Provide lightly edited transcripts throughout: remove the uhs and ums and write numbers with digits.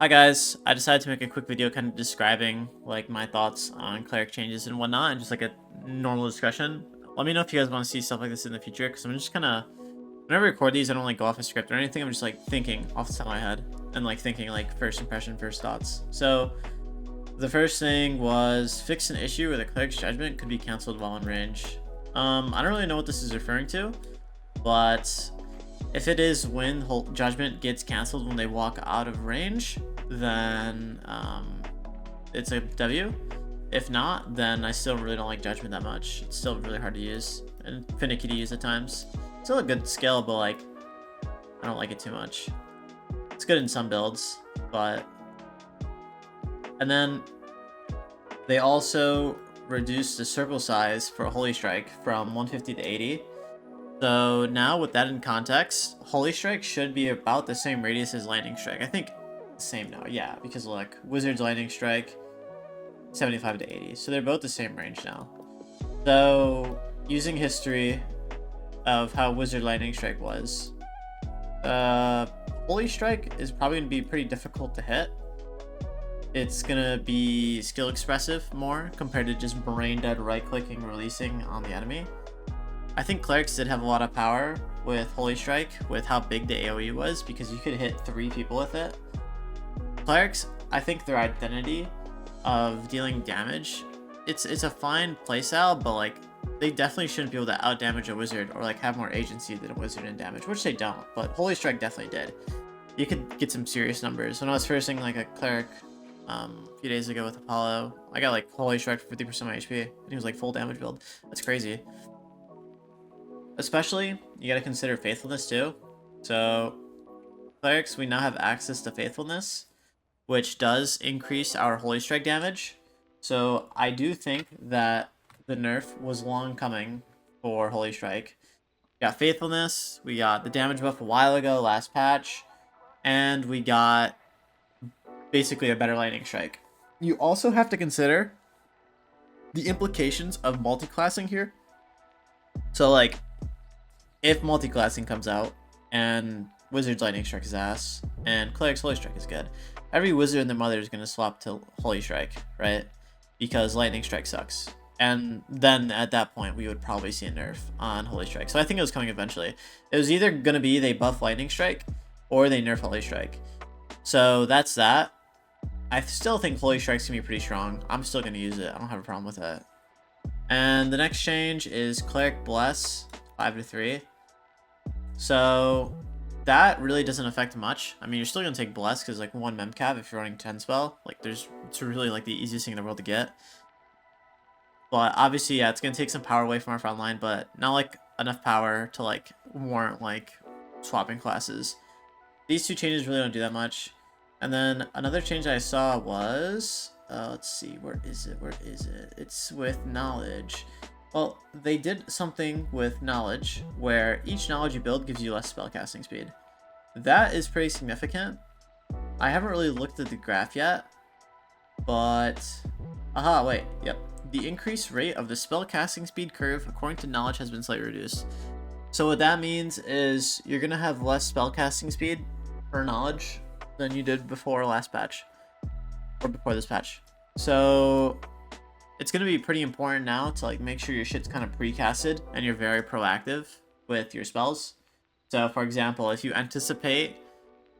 Hi guys, I decided to make a quick video kind of describing like my thoughts on cleric changes and whatnot, and just like a normal discussion. Let me know if you guys want to see stuff like this in the future, because I'm just kind of, whenever I record these, I don't like go off a script or anything. I'm just like thinking off the top of my head and like thinking like first impression, first thoughts. So the first thing was fix an issue where the cleric's judgment could be cancelled while in range. I don't really know what this is referring to, but if it is when judgment gets cancelled when they walk out of range, then it's a W. If not, then I still really don't like judgment that much. It's still really hard to use and finicky to use at times. Still a good skill, but like I don't like it too much. It's good in some builds, but and then they also reduced the circle size for Holy Strike from 150 to 80. So now with that in context, Holy Strike should be about the same radius as Lightning Strike. I think the same now, yeah, because look, Wizard's Lightning Strike, 75 to 80. So they're both the same range now. So using history of how Wizard Lightning Strike was, Holy Strike is probably going to be pretty difficult to hit. It's going to be skill expressive more compared to just brain dead right clicking releasing on the enemy. I think Clerics did have a lot of power with Holy Strike with how big the AoE was, because you could hit 3 people with it. Clerics, I think their identity of dealing damage, it's a fine playstyle, but like they definitely shouldn't be able to outdamage a wizard or like have more agency than a wizard in damage, which they don't, but Holy Strike definitely did. You could get some serious numbers. When I was firsting like a Cleric a few days ago with Apollo, I got like Holy Strike for 50% of my HP, and he was like full damage build. That's crazy. Especially, you gotta consider faithfulness too. So, clerics, we now have access to faithfulness, which does increase our Holy Strike damage. So, I do think that the nerf was long coming for Holy Strike. We got faithfulness, we got the damage buff a while ago, last patch, and we got basically a better Lightning Strike. You also have to consider the implications of multi-classing here. So, like, if multi-classing comes out and Wizard's Lightning Strike is ass and Cleric's Holy Strike is good, every wizard and their mother is going to swap to Holy Strike, right? Because Lightning Strike sucks. And then at that point, we would probably see a nerf on Holy Strike. So I think it was coming eventually. It was either going to be they buff Lightning Strike or they nerf Holy Strike. So that's that. I still think Holy Strike's going to be pretty strong. I'm still going to use it. I don't have a problem with it. And the next change is Cleric Bless 5 to 3. So that really doesn't affect much. I mean, you're still gonna take Bless because like 1 memcav if you're running 10 spell. Like it's really like the easiest thing in the world to get. But obviously, yeah, it's gonna take some power away from our front line, but not like enough power to like warrant like swapping classes. These two changes really don't do that much. And then another change I saw was, let's see, where is it? It's with knowledge. Well, they did something with knowledge where each knowledge you build gives you less spellcasting speed. That is pretty significant. I haven't really looked at the graph yet, but wait, yep. The increased rate of the spellcasting speed curve according to knowledge has been slightly reduced. So what that means is you're gonna have less spellcasting speed per knowledge than you did before last patch or before this patch. So it's going to be pretty important now to like make sure your shit's kind of precasted and you're very proactive with your spells. So for example, if you anticipate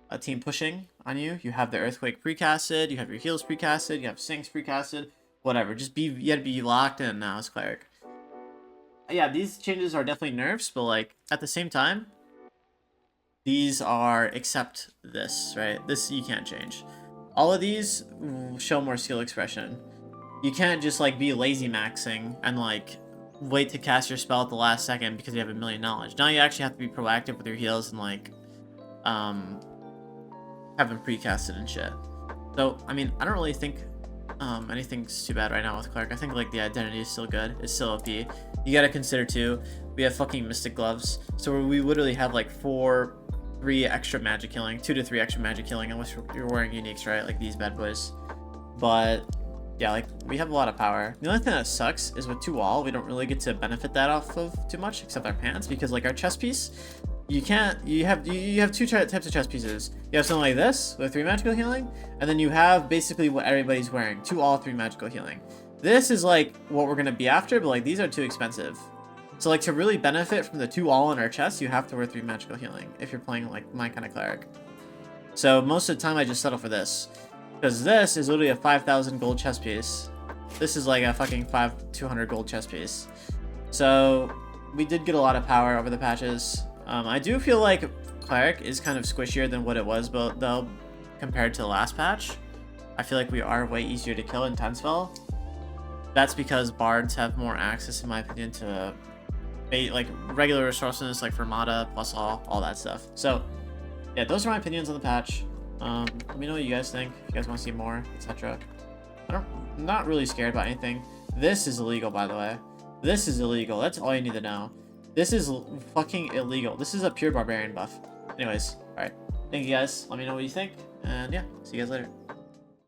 a team pushing on you, you have the Earthquake precasted, you have your heals precasted, you have Sinks precasted, whatever. You gotta be locked in now as Cleric. Yeah, these changes are definitely nerfs, but like at the same time, these are except this, right? This you can't change. All of these show more skill expression. You can't just like be lazy maxing and like wait to cast your spell at the last second because you have a million knowledge. Now you actually have to be proactive with your heals and like have them precasted and shit. So I mean, I don't really think anything's too bad right now with Cleric. I think like the identity is still good. It's still OP. You gotta consider too, we have fucking Mystic Gloves, so we literally have like 3 extra magic killing, 2 to 3 extra magic killing unless you're wearing uniques, right? Like these bad boys. But yeah, like we have a lot of power. The only thing that sucks is with 2 wall, we don't really get to benefit that off of too much except our pants, because like our chest piece, you can't. You have two types of chest pieces. You have something like this with 3 magical healing, and then you have basically what everybody's wearing, 2 all 3 magical healing. This is like what we're gonna be after, but like these are too expensive. So like to really benefit from the 2 all in our chest, you have to wear 3 magical healing if you're playing like my kind of cleric. So most of the time I just settle for this, because this is literally a 5,000 gold chest piece. This is like a fucking 200 gold chest piece. So we did get a lot of power over the patches. I do feel like cleric is kind of squishier than what it was, but though compared to the last patch, I feel like we are way easier to kill in 10 spell. That's because bards have more access, in my opinion, to like regular resources like Fermata, plus all that stuff. So yeah, those are my opinions on the patch. Let me know what you guys think, if you guys want to see more, etc. I'm not really scared about anything. This is illegal, by the way. This is illegal. That's all you need to know. This is fucking illegal. This is a pure barbarian buff. Anyways, alright. Thank you guys. Let me know what you think. And yeah, see you guys later.